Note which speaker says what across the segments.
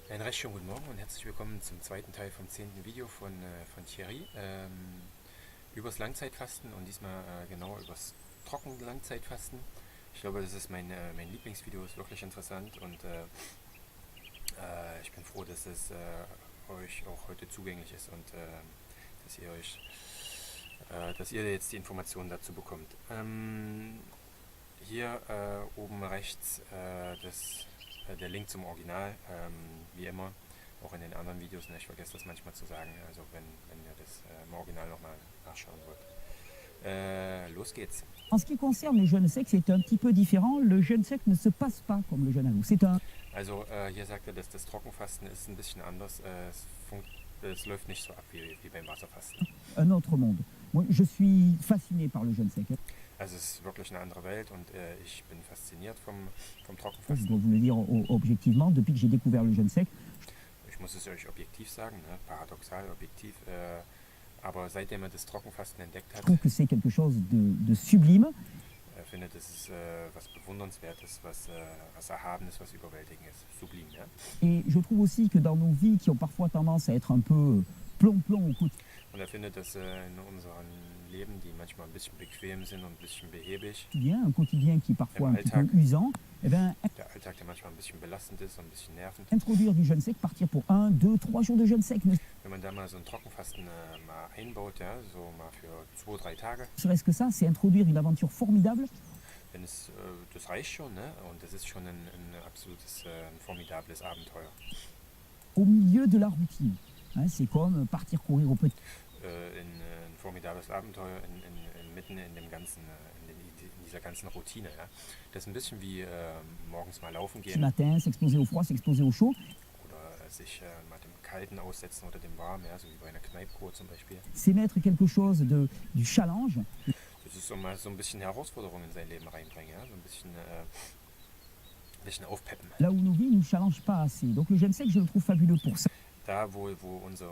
Speaker 1: Einen recht schönen guten Morgen und herzlich willkommen zum zweiten Teil vom 10. Video von Thierry übers Langzeitfasten und diesmal genauer übers Trocken-Langzeitfasten. Ich glaube, das ist mein Lieblingsvideo, ist wirklich interessant und ich bin froh, dass es euch auch heute zugänglich ist und dass ihr jetzt die Informationen dazu bekommt. Hier oben rechts der Link zum Original, wie immer, auch in den anderen Videos. Ne? Ich vergesse das manchmal zu sagen, also wenn ihr das im Original nochmal nachschauen wollt. Los geht's.
Speaker 2: En ce qui concerne les jeunes secs, c'est un petit peu différent. Le jeûne sec ne se passe pas comme le jeûne à l'eau. C'est
Speaker 1: Also hier sagt er, dass das Trockenfasten ist ein bisschen anders. Es läuft nicht so ab wie beim Wasserfasten.
Speaker 2: un autre monde. Moi, je suis fasciné par le jeûne sec.
Speaker 1: Also es ist wirklich eine andere Welt und ich bin fasziniert vom
Speaker 2: Je
Speaker 1: Trockenfasten.
Speaker 2: dois vous le dire objectivement, depuis que j'ai découvert le jeûne sec,
Speaker 1: Ich muss es euch objektiv sagen, ne? Paradoxal objektiv, aber seitdem er das Trockenfasten entdeckt
Speaker 2: je
Speaker 1: hat,
Speaker 2: trouve que c'est quelque chose de sublime.
Speaker 1: findet es ist was Bewundernswertes, was Erhabenes, was Überwältigendes, sublim. Ja?
Speaker 2: Et je trouve aussi que dans nos vies qui ont parfois tendance à être un peu plomb-plomb au quotidien,
Speaker 1: Und er findet, dass in unseren Leben, die manchmal ein bisschen bequem sind und ein bisschen behäbig,
Speaker 2: un quotidien qui est parfois
Speaker 1: Im
Speaker 2: un petit peu
Speaker 1: Alltag.
Speaker 2: usant, eh ben,
Speaker 1: der Alltag, der manchmal ein bisschen belastend ist und ein bisschen nervend,
Speaker 2: introduire du jeûne sec, partir pour 1, 2, 3 jours de jeûne sec, ne
Speaker 1: wenn man da mal so ein Trockenfasten mal einbaut, ja, so mal für 2, 3 Tage,
Speaker 2: serait-ce que ça, c'est introduire une aventure formidable
Speaker 1: das reicht schon, ne? Und das ist schon ein absolutes, ein formidables Abenteuer.
Speaker 2: au milieu de la routine. Hein, c'est comme partir courir au petit
Speaker 1: Ein formidables Abenteuer mitten in dem ganzen, in dieser ganzen Routine. Ja? Das ist ein bisschen wie morgens mal laufen gehen
Speaker 2: matin, s'exposer au froid, s'exposer au chaud.
Speaker 1: oder sich mal dem Kalten aussetzen oder dem Warmen, ja? So wie bei einer Kneippkur zum Beispiel.
Speaker 2: C'est mettre quelque chose du challenge.
Speaker 1: Das ist so mal so ein bisschen Herausforderung in sein Leben reinbringen, ja? So ein bisschen aufpeppen.
Speaker 2: Là où nos vies ne nous challengent pas assez. Donc le jeûne sec, je le trouve fabuleux pour ça.
Speaker 1: Da, wo unser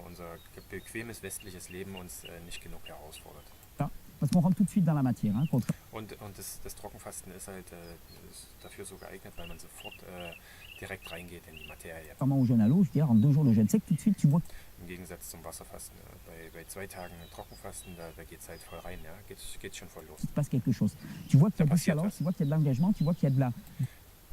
Speaker 1: bequemes westliches Leben uns nicht genug herausfordert.
Speaker 2: Parce qu'on rentre tout de suite dans la matière. Hein,
Speaker 1: Und das Trockenfasten ist halt ist dafür so geeignet, weil man sofort direkt reingeht in die Materie.
Speaker 2: contrairement au jeûne à l'eau, je veux dire, en 2 jours de jeûne sec, tout de suite, tu vois
Speaker 1: Im Gegensatz zum Wasserfasten. Bei 2 Tagen Trockenfasten, da geht es halt voll rein, ja? Geht schon voll los.
Speaker 2: qu'il se passe quelque chose. Tu vois qu'il y a
Speaker 1: Ça
Speaker 2: du
Speaker 1: passiert,
Speaker 2: challenge,
Speaker 1: was.
Speaker 2: tu vois qu'il y a de l'engagement, tu vois qu'il y a de la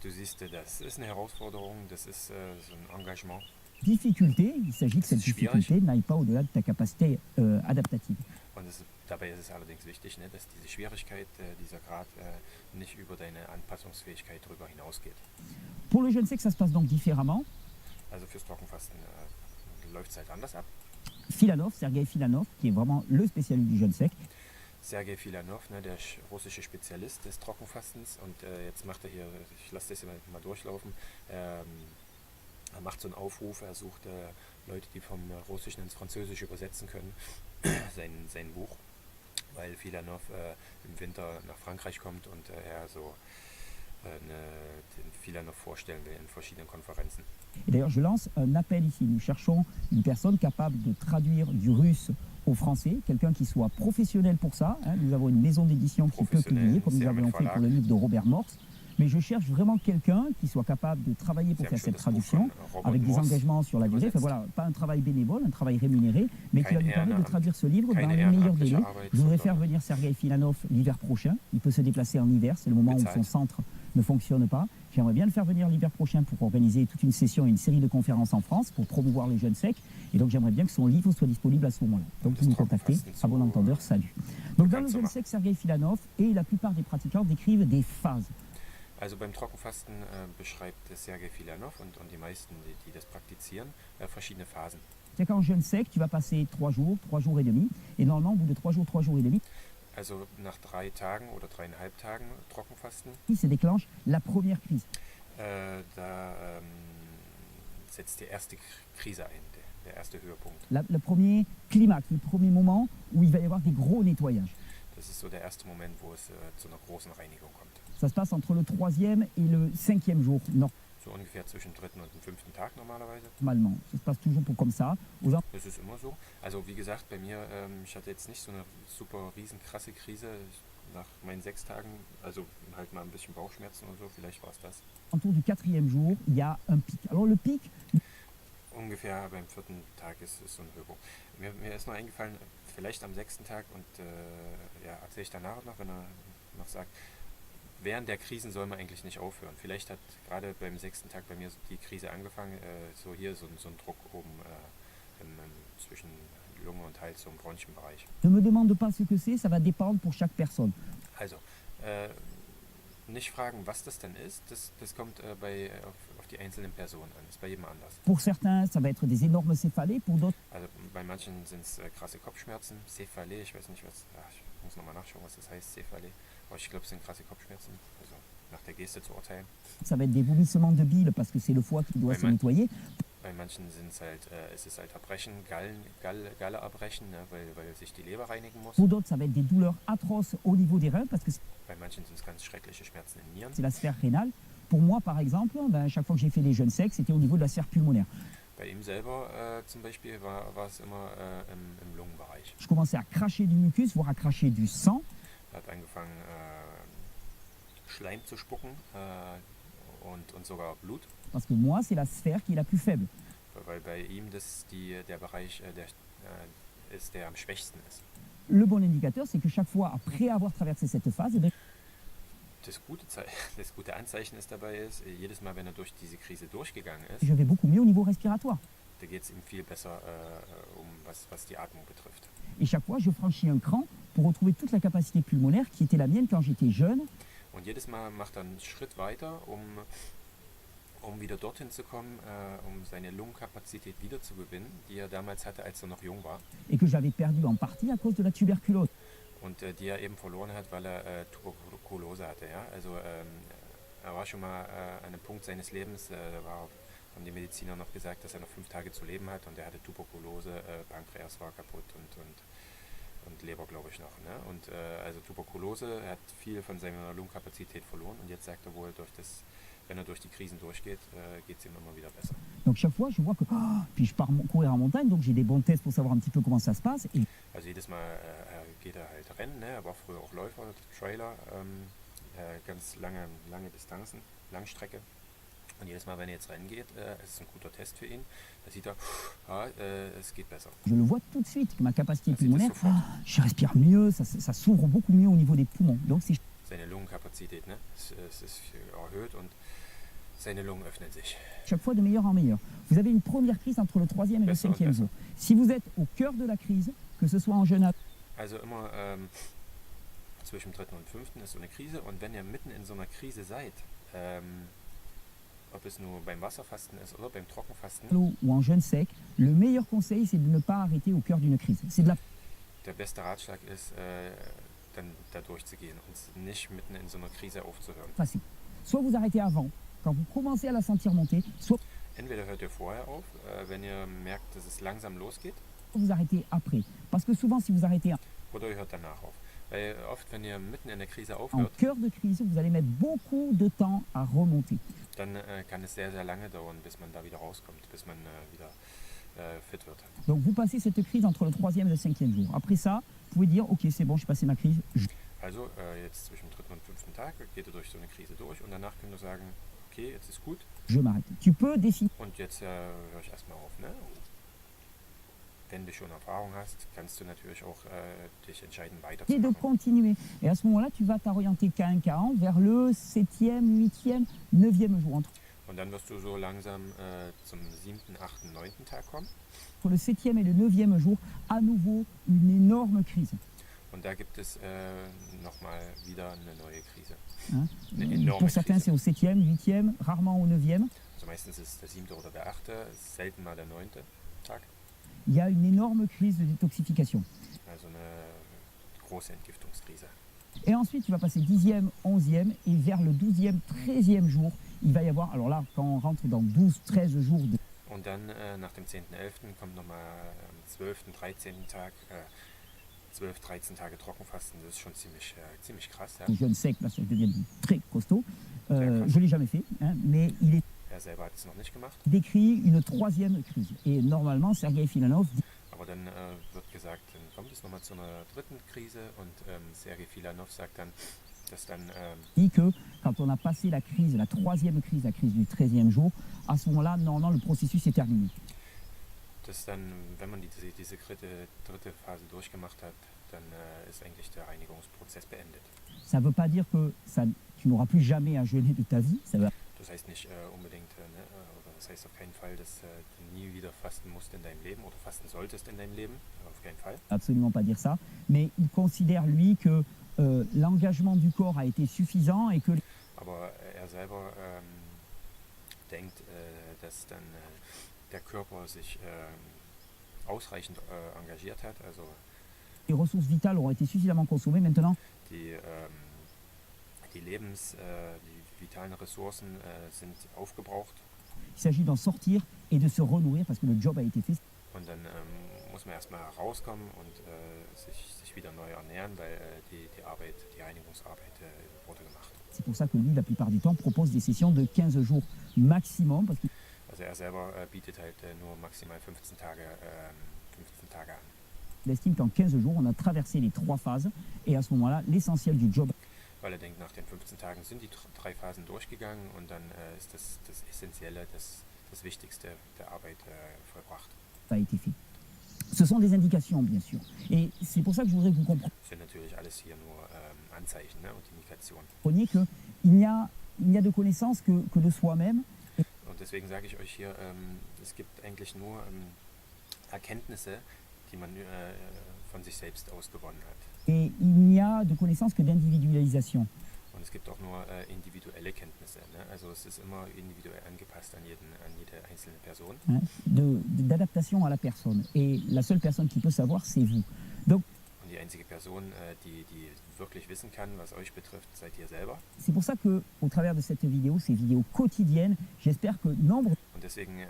Speaker 1: Du siehst, das ist eine Herausforderung, das ist so ein Engagement.
Speaker 2: difficulté. Il s'agit que cette
Speaker 1: C'est schwierig.
Speaker 2: difficulté n'aille pas au-delà de ta capacité adaptative.
Speaker 1: Und dabei ist es allerdings wichtig, ne, dass diese Schwierigkeit, dieser Grad nicht über deine Anpassungsfähigkeit darüber hinausgeht.
Speaker 2: Pour le jeûne sec, ça se passe donc différemment.
Speaker 1: Also fürs Trockenfasten läuft es halt anders ab.
Speaker 2: Filanov, Sergei Filanov, qui est vraiment le spécialiste du jeûne sec,
Speaker 1: Sergei Filanov, ne, der russische Spezialist des Trockenfastens und jetzt macht er hier, ich lasse das hier mal durchlaufen, er macht so einen Aufruf, er sucht Leute, die vom Russischen ins Französische übersetzen können, sein Buch, weil Filanov im Winter nach Frankreich kommt und er so den Filanov vorstellen will in verschiedenen Konferenzen.
Speaker 2: Et d'ailleurs, je lance un appel ici. Nous cherchons une personne capable de traduire du russe au français, quelqu'un qui soit professionnel pour ça. Hein. Nous avons une maison d'édition qui peut publier, comme nous avons fait pour le livre de Robert Morse. Mais je cherche vraiment quelqu'un qui soit capable de travailler pour faire cette traduction, avec des engagements sur la durée. Enfin voilà, pas un travail bénévole, un travail rémunéré, mais qui va nous permettre de traduire ce livre dans les meilleurs délais. Je voudrais faire venir Sergei Filanov l'hiver prochain. Il peut se déplacer en hiver, c'est le moment où son centre ne fonctionne pas. J'aimerais bien le faire venir l'hiver prochain pour organiser toute une session, une série de conférences en France pour promouvoir les jeunes secs. Et donc j'aimerais bien que son livre soit disponible à ce moment-là. Donc vous nous contactez, à bon entendeur, salut. Donc dans le jeune sec, Sergei Filanov et la plupart des pratiquants décrivent des phases.
Speaker 1: Also beim Trockenfasten beschreibt Sergei Filanov und die meisten, die das praktizieren, verschiedene Phasen.
Speaker 2: C'est qu'en jeûne sec, tu vas passer 3 jours et demi. Et normalement, au bout de 3 jours et demi,
Speaker 1: Also nach 3 Tagen oder 3,5 Tagen Trockenfasten,
Speaker 2: il se déclenche la première crise.
Speaker 1: da setzt die erste Krise ein, der erste Höhepunkt.
Speaker 2: Le premier climax, le premier moment où il va y avoir des gros nettoyages.
Speaker 1: Das ist so der erste Moment, wo es zu einer großen Reinigung kommt.
Speaker 2: Ça se passe entre le 3e et le 5e jour,
Speaker 1: So ungefähr zwischen 3. und dem 5. Tag normalerweise.
Speaker 2: normalement. Ça se passe toujours pour comme ça.
Speaker 1: Das ist immer so. Also wie gesagt, bei mir, ich hatte jetzt nicht so eine super riesen krasse Krise nach meinen 6 Tagen. Also halt mal ein bisschen Bauchschmerzen und so, vielleicht war es das.
Speaker 2: Autour du 4e jour, il y a un pic. Alors le pic,
Speaker 1: ungefähr beim 4. Tag ist so ein Höhepunkt. Mir ist noch eingefallen, vielleicht am 6. Tag und ja, erzähle ich danach noch, wenn er noch sagt, während der Krisen soll man eigentlich nicht aufhören. Vielleicht hat gerade beim 6. Tag bei mir die Krise angefangen, so hier so ein Druck oben zwischen Lunge und Hals, so im Bronchienbereich.
Speaker 2: Ne me demande pas ce que c'est, ça va dépendre pour chaque personne.
Speaker 1: Also, nicht fragen, was das denn ist, das kommt auf die einzelnen Personen an, ist bei jedem anders.
Speaker 2: Pour certains, ça va être des énormes céphalées, pour d'autres,
Speaker 1: Also bei manchen sind es krasse Kopfschmerzen, Céphalée, ich weiß nicht was, ich muss nochmal nachschauen, was das heißt, Céphalée, aber ich glaube es sind krasse Kopfschmerzen, also nach der Geste zu urteilen.
Speaker 2: ça va être des vomissements de bile parce que c'est le foie qui doit se nettoyer.
Speaker 1: Bei manchen ist es halt Erbrechen, Galleerbrechen, ne, weil sich die Leber reinigen muss.
Speaker 2: Pour d'autres, ça va être des douleurs atroces au niveau des reins parce que
Speaker 1: Bei manchen sind es ganz schreckliche Schmerzen in Nieren.
Speaker 2: c'est la sphère rénale. Pour moi, par exemple, chaque fois que j'ai fait des jeûnes secs, c'était au niveau de la sphère pulmonaire.
Speaker 1: Bei ihm selber zum Beispiel war es immer im Lungenbereich.
Speaker 2: Je commençais à cracher du mucus, voire à cracher du sang.
Speaker 1: Er hat angefangen, Schleim zu spucken und sogar Blut.
Speaker 2: Parce que moi, c'est la sphère qui est la plus faible.
Speaker 1: Weil bei ihm der Bereich ist, der am schwächsten ist.
Speaker 2: Le bon indicateur, c'est que chaque fois, après avoir traversé cette phase,
Speaker 1: Das gute Anzeichen ist dabei, jedes Mal, wenn er durch diese Krise durchgegangen ist,
Speaker 2: je vais beaucoup mieux au niveau respiratoire.
Speaker 1: da geht es ihm viel besser was die Atmung betrifft.
Speaker 2: Et chaque fois, je franchis un cran pour retrouver toute la capacité pulmonaire qui était la mienne quand j'étais jeune.
Speaker 1: Und jedes Mal macht er einen Schritt weiter, um wieder dorthin zu kommen, um seine Lungenkapazität wieder zu gewinnen, die er damals hatte, als er noch jung war.
Speaker 2: Et que j'avais perdu en partie à cause de la tuberculose.
Speaker 1: Und die er eben verloren hat, weil er Tuberkulose hatte. Ja? Also er war schon mal an einem Punkt seines Lebens, da haben die Mediziner noch gesagt, dass er noch 5 Tage zu leben hat und er hatte Tuberkulose, Pankreas war kaputt und Leber, glaube ich, noch. Ne? Und also Tuberkulose, er hat viel von seiner Lungenkapazität verloren und jetzt sagt er wohl, wenn er durch die Krisen durchgeht, geht es ihm immer wieder besser.
Speaker 2: Donc chaque fois, je vois que... puis je pars courir en montagne, donc j'ai des bons tests pour savoir un petit peu comment ça se passe. Et
Speaker 1: also jedes Mal geht er halt rennen, ne? Er war früher auch Läufer, Trailer, ganz lange Distanzen, Langstrecke. Und jedes Mal, wenn er jetzt rennen geht, ist es ein guter Test für ihn. Da sieht er, es geht besser.
Speaker 2: Je le vois tout de suite, que ma capacité pulmonaire, je respire mieux, ça s'ouvre beaucoup mieux au niveau des poumons. Donc c'est...
Speaker 1: Seine Lungenkapazität, ne? Es ist erhöht und seine Lungen öffnen sich.
Speaker 2: Chaque fois de meilleur en meilleur. Vous avez une première crise entre le 3e et le 5e jour. Si vous êtes au cœur de la crise, que ce soit en jeûne...
Speaker 1: Also immer zwischen dem 3. und 5. ist so eine Krise und wenn ihr mitten in so einer Krise seid, ob es nur beim Wasserfasten ist oder beim Trockenfasten,
Speaker 2: ou en jeûne sec, le meilleur conseil, c'est de ne pas arrêter au cœur d'une crise. C'est de la...
Speaker 1: Der beste Ratschlag ist, dann da durchzugehen und nicht mitten in so einer Krise aufzuhören.
Speaker 2: Facile. Soit vous arrêtez avant, quand vous commencez à la sentir monter, soit
Speaker 1: Entweder hört ihr vorher auf, wenn ihr merkt, dass es langsam losgeht,
Speaker 2: vous arrêtez après. Parce que souvent, si vous arrêtez
Speaker 1: oder ihr hört danach auf. Weil oft, wenn ihr mitten in der Krise
Speaker 2: en
Speaker 1: aufhört,
Speaker 2: cœur de crise, vous allez mettre beaucoup de temps à remonter.
Speaker 1: dann kann es sehr, sehr lange dauern, bis man da wieder rauskommt, bis man wieder fit wird.
Speaker 2: Donc vous passez cette crise entre le 3e et le 5e jour. Après ça, vous pouvez dire, ok, c'est bon, j'ai passé ma crise.
Speaker 1: Also jetzt zwischen dem 3. und 5. Tag geht ihr durch so eine Krise durch und danach könnt ihr sagen, okay, jetzt ist gut
Speaker 2: Je m'arrête. Tu peux décider
Speaker 1: und jetzt höre ich erstmal auf. Ne? Wenn du schon Erfahrung hast, kannst du natürlich auch dich entscheiden,
Speaker 2: de
Speaker 1: weiterzumachen.
Speaker 2: continuer. Et à ce moment-là, tu vas t'orienter K1, vers le 7e, 8e, 9e jour. Entre
Speaker 1: Und dann wirst du so langsam zum 7., 8., 9. Tag kommen.
Speaker 2: le 7e et le 9e jour, à nouveau une énorme crise.
Speaker 1: Und da gibt es nochmal wieder eine neue Krise.
Speaker 2: Hein?
Speaker 1: Eine enorme
Speaker 2: Pour certains,
Speaker 1: Krise.
Speaker 2: c'est au 7e, 8e, rarement au 9e.
Speaker 1: Also meistens ist es der 7. oder der 8., selten mal der 9. Tag.
Speaker 2: Il y a une énorme crise de détoxification.
Speaker 1: Also eine große Entgiftungskrise.
Speaker 2: Et ensuite, tu vas passer 10e, 11e, et vers le 12e, 13e jour, il va y avoir, alors là, quand on rentre dans 12, 13 jours de
Speaker 1: Und dann nach dem 10., 11. kommt nochmal am 12., 13. Tag, 12, 13 Tage Trockenfasten. Das ist schon ziemlich krass. Ja.
Speaker 2: jeûne sec, là, ça devient très costaud.
Speaker 1: Très krass.
Speaker 2: Je ne l'ai jamais fait, hein, mais il est
Speaker 1: Er selber hat es noch nicht gemacht.
Speaker 2: décrit une 3e crise. Et normalement, Sergei Filanov dit
Speaker 1: Aber dann wird gesagt, dann kommt es nochmal zu einer 3. Krise und Sergei Filanov sagt dann, dass dann
Speaker 2: que quand on a passé la crise, la 3e crise, la crise du 13e jour, à ce moment-là, normalement, le processus est terminé.
Speaker 1: Das dann, wenn man diese dritte Phase durchgemacht hat, dann ist eigentlich der Reinigungsprozess beendet.
Speaker 2: Ça ne veut pas dire que tu n'auras plus jamais à jeûner de ta vie.
Speaker 1: Das heißt nicht unbedingt, oder das heißt auf keinen Fall, dass du nie wieder fasten musst in deinem Leben oder fasten solltest in deinem Leben. Auf keinen Fall.
Speaker 2: Absolument pas dire ça. Mais il considère, lui, que l'engagement du corps a été suffisant et que...
Speaker 1: Aber er selber denkt, dass dann der Körper sich ausreichend engagiert hat. Also
Speaker 2: les ressources vitales auront été suffisamment consommées. Maintenant,
Speaker 1: die vitalen Ressourcen sind aufgebraucht.
Speaker 2: Il s'agit d'en sortir et de se renourrir parce que le job a été fait.
Speaker 1: Und dann muss man erstmal rauskommen und sich wieder neu ernähren, weil die Reinigungsarbeit wurde gemacht.
Speaker 2: C'est pour ça que lui, la plupart du temps, propose des sessions de 15 jours maximum. Parce
Speaker 1: also er selber bietet halt nur maximal 15 Tage an.
Speaker 2: Il estime qu'en 15 jours, on a traversé les 3 phases et à ce moment-là, l'essentiel du job.
Speaker 1: Weil er denkt, nach den 15 Tagen sind die 3 Phasen durchgegangen und dann ist das Essentielle, das Wichtigste der Arbeit vollbracht.
Speaker 2: A été fait. Ce sont des indications, bien sûr. Et c'est pour ça que je voudrais que vous compreniez.
Speaker 1: Das sind natürlich alles hier nur Anzeichen, ne, und Indikationen.
Speaker 2: Qu'il n'y a de connaissance que de soi-même.
Speaker 1: Und deswegen sage ich euch hier, es gibt eigentlich nur Erkenntnisse, die man von sich selbst ausgewonnen hat.
Speaker 2: Et il n'y a de connaissance que d'individualisation.
Speaker 1: Und es gibt auch nur individuelle Kenntnisse. Ne? Also es ist immer individuell angepasst an jede einzelne Person.
Speaker 2: D'adaptation à la personne. Et la seule personne qui peut savoir, c'est vous. Donc,
Speaker 1: und die einzige Person, die wirklich wissen kann, was euch betrifft, seid ihr selber.
Speaker 2: C'est pour ça que, au travers de cette vidéo, ces vidéos quotidiennes, j'espère que nombre...
Speaker 1: Und deswegen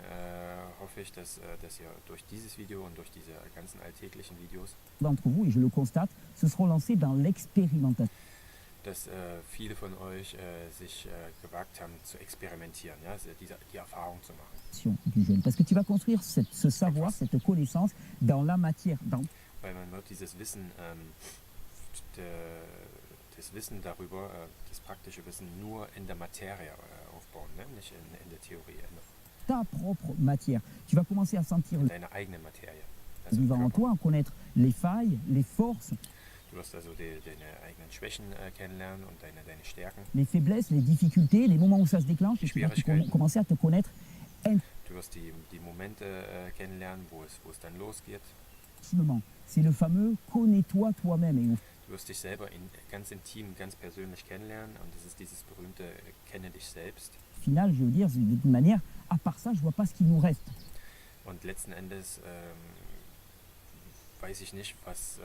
Speaker 1: hoffe ich, dass ihr durch dieses Video und durch diese ganzen alltäglichen Videos
Speaker 2: d'entre vous, et je le constate, se seront lancés dans l'expérimentation.
Speaker 1: Dass viele von euch sich gewagt haben zu experimentieren, ja, die Erfahrung zu machen.
Speaker 2: Du jeûne. Parce que tu vas construire ce savoir, cette connaissance dans la matière.
Speaker 1: Weil man wird dieses Wissen, das Wissen darüber, das praktische Wissen nur in der Materie aufbauen, ne? Nicht in der Theorie.
Speaker 2: Ta propre matière. Tu vas commencer à sentir
Speaker 1: deine eigene Materie.
Speaker 2: Also vivant en toi, à connaître les failles, les forces.
Speaker 1: Du wirst also deine eigenen Schwächen kennenlernen und deine Stärken.
Speaker 2: Les faiblesses, les difficultés, les moments où ça se déclenche, et tu vas commencer à te connaître.
Speaker 1: Du wirst die Momente kennenlernen, wo es dann losgeht.
Speaker 2: C'est le fameux connais-toi toi-même.
Speaker 1: Du wirst dich selber ganz intim, ganz persönlich kennenlernen und das ist dieses berühmte Kenne dich selbst.
Speaker 2: Final, je veux dire, d'une manière, à part ça, je vois pas ce qu'il nous reste.
Speaker 1: Und letzten Endes weiß ich nicht, was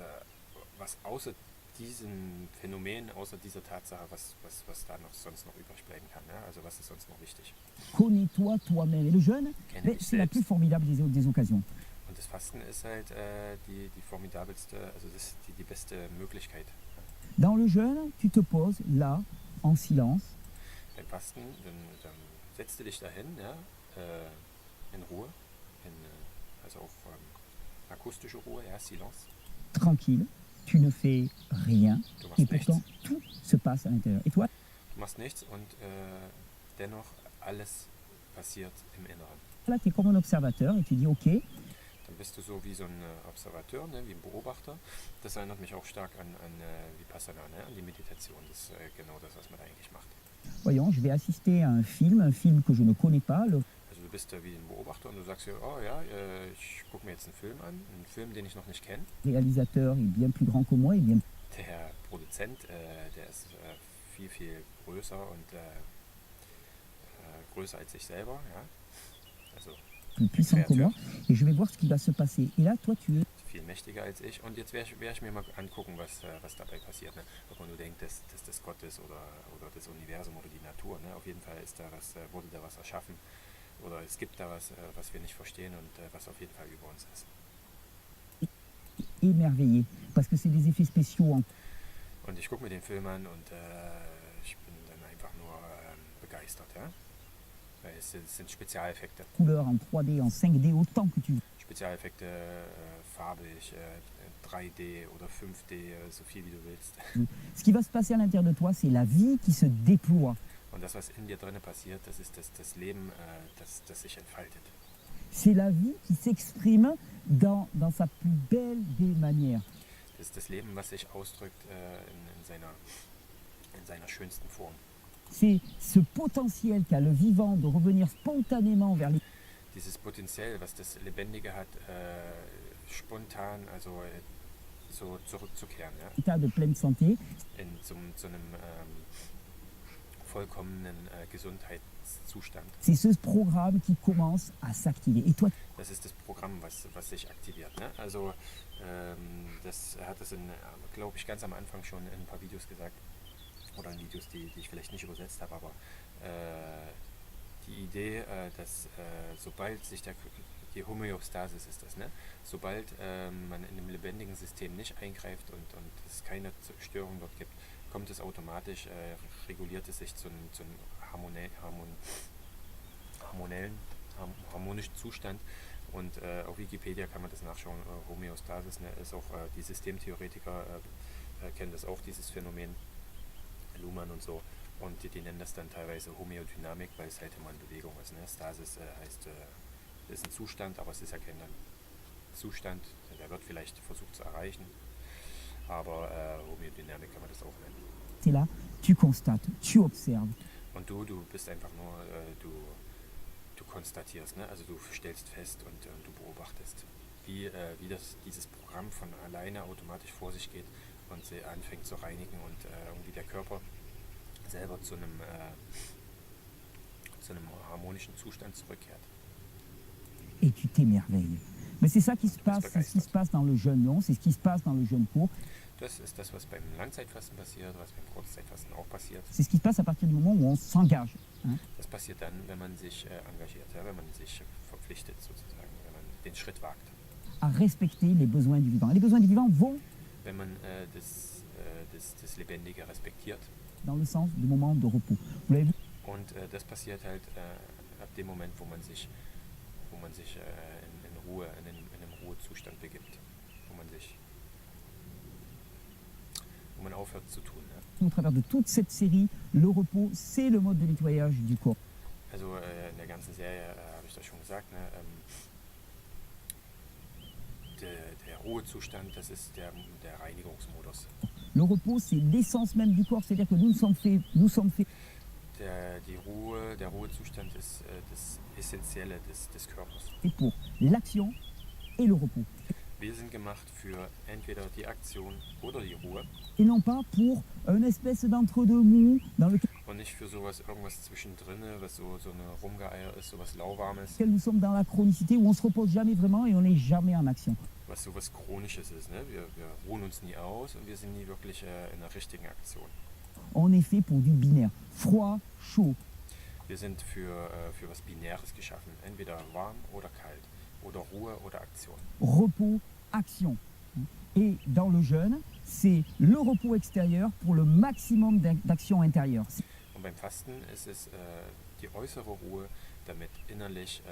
Speaker 1: außer diesem Phänomen, außer dieser Tatsache, was da sonst noch übrig bleiben kann. Ja? Also was ist sonst noch wichtig?
Speaker 2: Connais-toi toi-même. Et le jeûne, c'est la plus formidable des occasions.
Speaker 1: Und das Fasten ist halt die formidabelste, also das ist die beste Möglichkeit.
Speaker 2: Dans le jeûne, tu te poses là, en silence.
Speaker 1: Beim Fasten, dann setzt du dich dahin, ja, in Ruhe, also auf akustische Ruhe, ja, Silence.
Speaker 2: Tranquille. Tu ne fais rien et pourtant tout se passe à l'intérieur. Et toi?
Speaker 1: Du machst nichts und dennoch alles passiert im Inneren.
Speaker 2: Là, tu es comme un observateur et tu dis OK.
Speaker 1: Dann bist du so wie so ein Observateur, ne, wie ein Beobachter. Das erinnert mich auch stark an Vipassana, ne, an die Meditation. Das ist genau das, was man da eigentlich macht.
Speaker 2: Voyons, je vais assister à un film que je ne connais pas.
Speaker 1: Also du bist wie ein Beobachter und du sagst ja, oh ja, ich gucke mir jetzt einen Film an, einen Film, den ich noch nicht kenne.
Speaker 2: Réalisateur est bien plus grand que moi et bien.
Speaker 1: Der Produzent, der ist viel, viel größer und größer als ich selber, ja. Also
Speaker 2: plus puissant que moi, et je vais voir ce qui va se passer. Et là, toi, tu es
Speaker 1: viel mächtiger als ich und jetzt werde ich mir mal angucken, was dabei passiert. Ne? Ob man nur denkt, dass das Gott ist oder das Universum oder die Natur. Ne? Auf jeden Fall wurde da was erschaffen oder es gibt da was wir nicht verstehen und was auf jeden Fall über uns ist.
Speaker 2: Émerveillé, parce que c'est des effets spéciaux.
Speaker 1: Und ich gucke mir den Film an und ich bin dann einfach nur begeistert. Ja? Weil es sind Spezialeffekte.
Speaker 2: Couleur en 3D, en 5D, autant que tu veux.
Speaker 1: Spezialeffekte, farbig, 3D oder 5D, so viel wie du willst.
Speaker 2: Ce qui va se passer à l'intérieur de toi, c'est la vie qui se déploie.
Speaker 1: Und das, was in dir drinnen passiert, das ist das Leben, das sich entfaltet.
Speaker 2: C'est la vie qui s'exprime dans sa plus belle des manières.
Speaker 1: Das ist das Leben, was sich ausdrückt in seiner schönsten Form.
Speaker 2: C'est ce potentiel qu'a le vivant de revenir spontanément vers les...
Speaker 1: Dieses Potenzial, was das Lebendige hat, spontan, also so zurückzukehren, ja?
Speaker 2: État de pleine santé.
Speaker 1: Zu einem vollkommenen Gesundheitszustand.
Speaker 2: C'est ce programme qui commence à s'activer. Et toi,
Speaker 1: das ist das Programm, was sich aktiviert. Ne? Also das hat es, glaube ich, ganz am Anfang schon in ein paar Videos gesagt. Oder in Videos, die ich vielleicht nicht übersetzt habe, aber die Idee, dass sobald sich die Homöostasis ist das, ne? Sobald man in einem lebendigen System nicht eingreift und es keine Störung dort gibt, kommt es automatisch, reguliert es sich zu einem harmonischen Zustand. Und auf Wikipedia kann man das nachschauen. Homöostasis, ne, ist auch die Systemtheoretiker kennen das auch, dieses Phänomen, Luhmann und so. Und die nennen das dann teilweise Homöodynamik, weil es halt immer in Bewegung ist. Ne? Stasis heißt, ist ein Zustand, aber es ist ja kein Zustand, der wird vielleicht versucht zu erreichen. Aber Homöodynamik kann man das auch nennen.
Speaker 2: tu es là, tu constates, tu observes.
Speaker 1: Und du bist einfach nur, du konstatierst, ne? Also du stellst fest und du beobachtest, wie dieses Programm von alleine automatisch vor sich geht und sie anfängt zu reinigen und irgendwie der Körper selber zu einem harmonischen Zustand zurückkehrt.
Speaker 2: Et tu t'émerveilles. Mais c'est ça qui se passe, c'est ce qui se passe dans le jeûne long, c'est ce qui se passe dans le jeûne court.
Speaker 1: Das ist das, was beim Langzeitfasten passiert, was beim Kurzzeitfasten auch passiert.
Speaker 2: C'est ce qui se passe à partir du moment où on s'engage. Hein.
Speaker 1: Das passiert dann, wenn man sich engagiert, ja, wenn man sich verpflichtet sozusagen, wenn man den Schritt wagt.
Speaker 2: À respecter les besoins du vivant. Et les besoins du vivant vont
Speaker 1: Wenn man das Lebendige respektiert.
Speaker 2: Dans le sens du moment de repos. Vous l'avez vu?
Speaker 1: Und das passiert halt ab dem Moment, wo man sich in Ruhe, in einem Ruhezustand begibt, wo man aufhört zu tun. Ne?
Speaker 2: Au travers de toute cette série, le repos, c'est le mode de nettoyage du corps.
Speaker 1: Also in der ganzen Serie habe ich das schon gesagt, ne? Der Ruhezustand, das ist der Reinigungsmodus.
Speaker 2: Le repos, c'est l'essence même du corps, c'est-à-dire que nous sommes faits.
Speaker 1: Der Ruhezustand ist das Essentielle des Körpers.
Speaker 2: Et pour l'action et le repos.
Speaker 1: Wir sind gemacht für entweder die Aktion oder die Ruhe.
Speaker 2: Et non pas pour une espèce d'entre-deux mou dans lequel
Speaker 1: Und nicht für irgendwas zwischendrin, was so eine Rumgeeier ist, sowas Lauwarmes.
Speaker 2: nous sommes dans la chronicité, où on se repose jamais vraiment et on n'est jamais en action.
Speaker 1: Was sowas Chronisches ist, ne? Wir ruhen uns nie aus und wir sind nie wirklich in der richtigen Aktion.
Speaker 2: On est fait pour du binaire, froid, chaud.
Speaker 1: Wir sind für was Binäres geschaffen, entweder warm oder kalt, oder Ruhe oder Aktion.
Speaker 2: Repos, action. Et dans le jeûne, c'est le repos extérieur pour le maximum d'action intérieure.
Speaker 1: Und beim Fasten ist es die äußere Ruhe, damit innerlich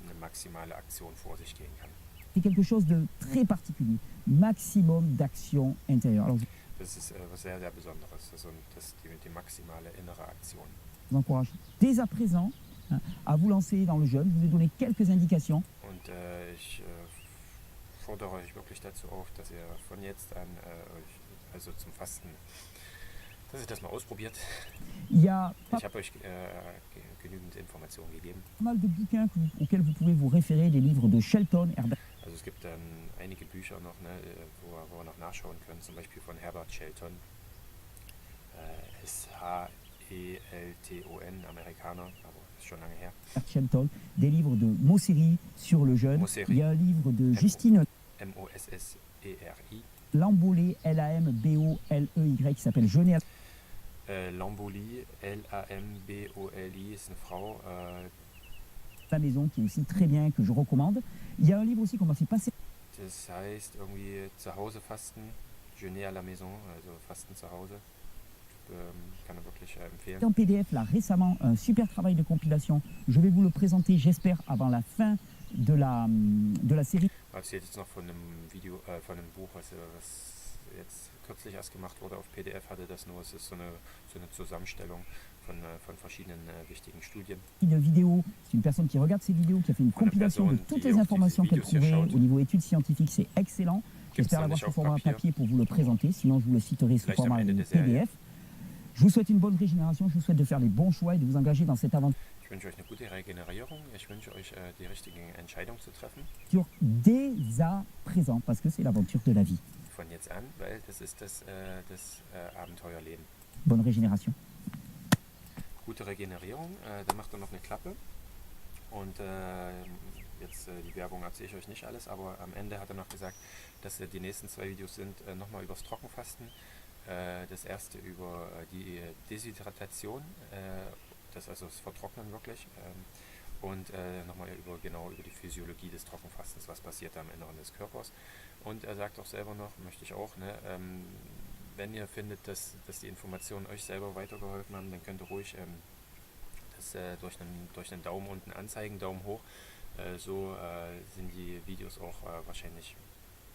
Speaker 1: eine maximale Aktion vor sich gehen kann.
Speaker 2: C'est quelque chose de très particulier. Maximum d'action intérieure. Alors,
Speaker 1: das ist was sehr, sehr Besonderes. Also das die maximale innere Aktion.
Speaker 2: Je vous encourage dès à présent à vous lancer dans le jeûne. Je vous ai donné quelques indications.
Speaker 1: Und ich fordere euch wirklich dazu auf, dass ihr von jetzt an also zum Fasten, dass ihr das mal ausprobiert. Ich habe euch genügend Informationen gegeben.
Speaker 2: Mal de bouquins auxquels vous pouvez vous référer, des livres de Shelton, Herbert.
Speaker 1: Also es gibt dann einige Bücher noch, ne, wo wir noch nachschauen können, zum Beispiel von Herbert Shelton, Shelton, Amerikaner, aber ist schon lange her.
Speaker 2: Shelton, des livres de Mosseri sur le jeûne. Il y a un livre de Justine
Speaker 1: Mosseri.
Speaker 2: Lambolet, Lamboley, qui s'appelle Jeûner.
Speaker 1: Lambolie, Lamboli, ist eine Frau.
Speaker 2: La maison, qui est aussi très bien, que je recommande. Il y a un livre aussi qu'on m'a fait passer.
Speaker 1: Das heißt irgendwie zu Hause fasten, Jeûner à la maison, also Fasten zu Hause. Kann er wirklich empfehlen.
Speaker 2: En PDF, là, récemment, un super travail de compilation. Je vais vous le présenter, j'espère, avant la fin de la série.
Speaker 1: Ich erzähle jetzt noch von einem Video, von einem Buch, was jetzt kürzlich erst gemacht wurde auf PDF, hatte das nur. Es ist so eine Zusammenstellung von verschiedenen wichtigen Studien.
Speaker 2: De vidéos, c'est une personne qui regarde ces vidéos, qui a fait une compilation de toutes les informations qu'elle trouvait au niveau études scientifiques, c'est excellent. J'espère l'avoir sous format papier pour vous le présenter, sinon je vous le citerai sous format PDF. Je vous souhaite une bonne régénération, je vous souhaite de faire les bons choix et de vous engager dans cette aventure.
Speaker 1: Ich wünsche euch eine gute Regenerierung, ich wünsche euch die richtigen Entscheidungen zu treffen.
Speaker 2: Dès à présent, parce que c'est l'aventure de la vie.
Speaker 1: Von jetzt an, weil das ist das Abenteuerleben.
Speaker 2: Bonne régénération.
Speaker 1: Gute Regenerierung, dann macht er noch eine Klappe und jetzt die Werbung erzähle ich euch nicht alles, aber am Ende hat er noch gesagt, dass die nächsten 2 Videos sind nochmal übers Trockenfasten. Das erste über die Deshydratation, das also das Vertrocknen wirklich, und nochmal über die Physiologie des Trockenfastens, was passiert da im Inneren des Körpers. Und er sagt auch selber noch, möchte ich auch, ne, wenn ihr findet, dass die Informationen euch selber weitergeholfen haben, dann könnt ihr ruhig das durch einen Daumen unten anzeigen, Daumen hoch. So sind die Videos auch wahrscheinlich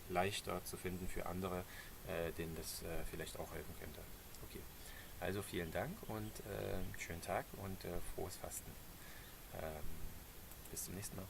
Speaker 1: leichter zu finden für andere, denen das vielleicht auch helfen könnte. Okay, also vielen Dank und schönen Tag und frohes Fasten. Bis zum nächsten Mal.